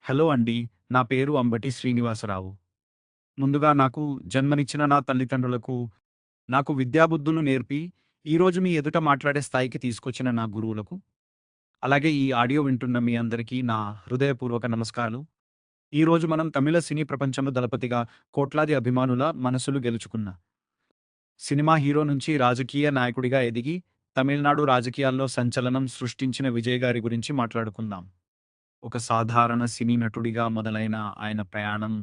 Hello అండి. నా పేరు అంబటి శ్రీనివాసరావు. ముందుగా నాకు జన్మనిచ్చిన నా తల్లిదండ్రులకు, నాకు విద్యాబుద్ధులు నేర్పి, ఈరోజు మీ ఎదుట మాట్లాడే స్థాయికి తీసుకొచ్చిన నా గురువులకు, అలాగే ఈ ఆడియో వింటున్న మీ అందరికీ నా హృదయపూర్వక నమస్కారాలు. ఈరోజు మనం తమిళ సినీ ప్రపంచంలో దళపతిగా కోట్లాది అభిమానుల మనసులు గెలుచుకున్న సినిమా హీరో నుంచి రాజకీయ నాయకుడిగా ఎదిగి, తమిళనాడు రాజకీయాల్లో సంచలనం సృష్టించిన విజయ్ గారి గురించి మాట్లాడుకుందాం. ఒక సాధారణ సినీ నటుడిగా మొదలైన ఆయన ప్రయాణం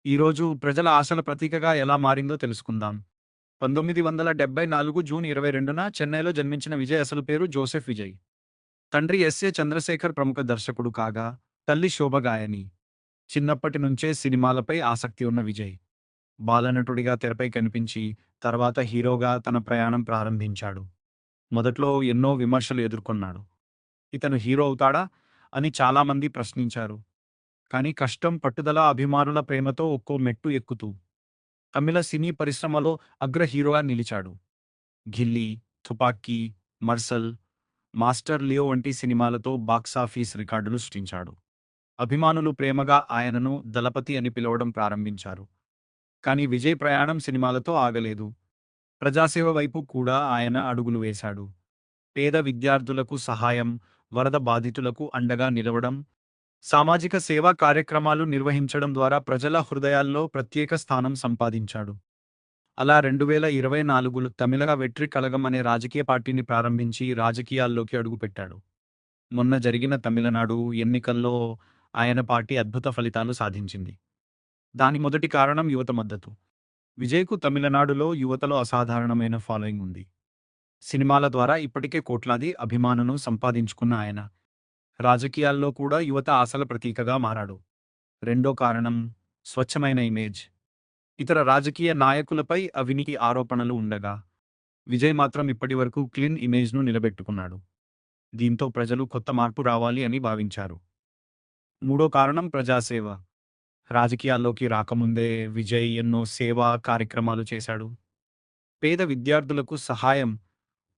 ఈరోజు ప్రజల ఆశల ప్రతీకగా ఎలా మారిందో తెలుసుకుందాం. 1974 జూన్ 22న చెన్నైలో జన్మించిన విజయ్ అసలు పేరు జోసెఫ్ విజయ్. తండ్రి ఎస్ఏ చంద్రశేఖర్ ప్రముఖ దర్శకుడు కాగా, తల్లి శోభ గాయని. చిన్నప్పటి నుంచే సినిమాలపై ఆసక్తి ఉన్న విజయ్, బాలనటుడిగా తెరపై కనిపించి, తర్వాత హీరోగా తన ప్రయాణం ప్రారంభించాడు. మొదట్లో ఎన్నో విమర్శలు ఎదుర్కొన్నాడు. ఇతను హీరో అవుతాడా అని చాలామంది ప్రశ్నించారు. కానీ కష్టం, పట్టుదల, అభిమానుల ప్రేమతో ఒక్కో మెట్టు ఎక్కుతూ తమిళ సినీ పరిశ్రమలో అగ్ర హీరోగా నిలిచాడు. 'గిల్లీ', 'తుపాకీ', 'మర్సల్', 'మాస్టర్ లియో' వంటి సినిమాలతో బాక్సాఫీస్ రికార్డులు సృష్టించాడు. అభిమానులు ప్రేమగా ఆయనను 'దళపతి' అని పిలవడం ప్రారంభించారు. కానీ విజయ్ ప్రయాణం సినిమాలతో ఆగలేదు. ప్రజాసేవ వైపు కూడా ఆయన అడుగులు వేశాడు. పేద విద్యార్థులకు సహాయం, వరద బాధితులకు అండగా నిలవడం, సామాజిక సేవా కార్యక్రమాలు నిర్వహించడం ద్వారా ప్రజల హృదయాల్లో ప్రత్యేక స్థానం సంపాదించాడు. అలా 2024లో తమిళ వెట్రి కళగం అనే రాజకీయ పార్టీని ప్రారంభించి రాజకీయాల్లోకి అడుగుపెట్టాడు. మొన్న జరిగిన తమిళనాడు ఎన్నికల్లో ఆయన పార్టీ అద్భుత ఫలితాలు సాధించింది. దాని మొదటి కారణం యువత మద్దతు. విజయ్‌కు తమిళనాడులో యువతలో అసాధారణమైన ఫాలోయింగ్ ఉంది. సినిమాల ద్వారా ఇప్పటికే కోట్లాది అభిమానులను సంపాదించుకున్న ఆయన, రాజకీయాల్లో కూడా యువత ఆశల ప్రతీకగా మారాడు. రెండో కారణం స్వచ్ఛమైన ఇమేజ్. ఇతర రాజకీయ నాయకులపై అవినీతి ఆరోపణలు ఉండగా, విజయ్ మాత్రం ఇప్పటివరకు క్లీన్ ఇమేజ్‌ను నిలబెట్టుకున్నాడు. దీంతో ప్రజలు కొత్త మార్పు రావాలి అని భావించారు. మూడో కారణం ప్రజాసేవ. రాజకీయాల్లోకి రాకముందే విజయ్ ఎన్నో సేవా కార్యక్రమాలు చేశాడు. పేద విద్యార్థులకు సహాయం,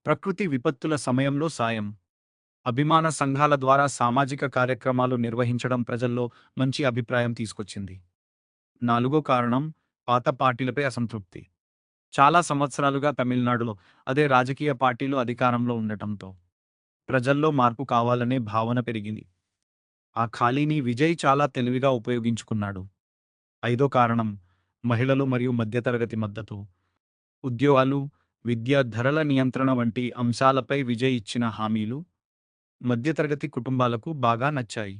ప్రకృతి విపత్తుల సమయంలో సాయం, అభిమాన సంఘాల ద్వారా సామాజిక కార్యక్రమాలు నిర్వహించడం ప్రజల్లో మంచి అభిప్రాయం తీసుకొచ్చింది. నాలుగో కారణం పాత పార్టీలపై అసంతృప్తి. చాలా సంవత్సరాలుగా తమిళనాడులో అదే రాజకీయ పార్టీలు అధికారంలో ఉండటంతో ప్రజల్లో మార్పు కావాలనే భావన పెరిగింది. ఆ ఖాళీని విజయ్ చాలా తెలివిగా ఉపయోగించుకున్నాడు. ఐదో కారణం మహిళలు మరియు మధ్యతరగతి మద్దతు. ఉద్యోగాలు, విద్య, ధరల నియంత్రణ వంటి అంశాలపై విజయ్ ఇచ్చిన హామీలు మధ్యతరగతి కుటుంబాలకు బాగా నచ్చాయి.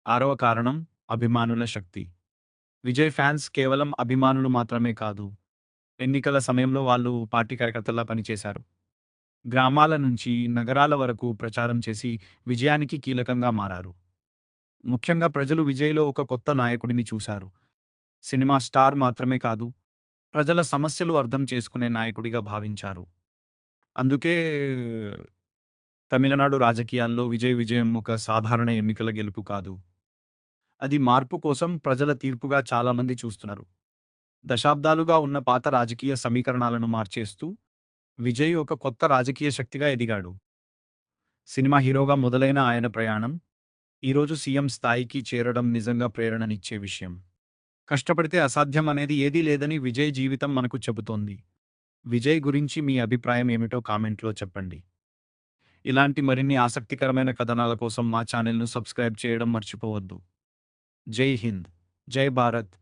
ఆరవ కారణం అభిమానుల శక్తి. విజయ్ ఫ్యాన్స్ కేవలం అభిమానులు మాత్రమే కాదు, ఎన్నికల సమయంలో వాళ్ళు పార్టీ కార్యకర్తల్లా పనిచేశారు. గ్రామాల నుంచి నగరాల వరకు ప్రచారం చేసి విజయానికి కీలకంగా మారారు. ముఖ్యంగా ప్రజలు విజయ్‌లో ఒక కొత్త నాయకుడిని చూశారు. సినిమా స్టార్ మాత్రమే కాదు, ప్రజల సమస్యలు అర్థం చేసుకునే నాయకుడిగా భావించారు. అందుకే తమిళనాడు రాజకీయాల్లో విజయ్ విజయం ఒక సాధారణ ఎన్నికల గెలుపు కాదు. అది మార్పు కోసం ప్రజల తీర్పుగా చాలామంది చూస్తున్నారు. దశాబ్దాలుగా ఉన్న పాత రాజకీయ సమీకరణాలను మార్చేస్తూ విజయ్ ఒక కొత్త రాజకీయ శక్తిగా ఎదిగాడు. సినిమా హీరోగా మొదలైన ఆయన ప్రయాణం ఈరోజు సీఎం స్థాయికి చేరడం నిజంగా ప్రేరణనిచ్చే విషయం. కష్టపడితే అసాధ్యం అనేది ఏదీ లేదని విజయ్ జీవితం మనకు చెబుతోంది. విజయ్ గురించి మీ అభిప్రాయం ఏమిటో కామెంట్లో చెప్పండి. ఇలాంటి మరిన్ని ఆసక్తికరమైన కథనాల కోసం మా ఛానల్‌ను సబ్స్క్రైబ్ చేయడం మర్చిపోవద్దు. జై హింద్, జై భారత్.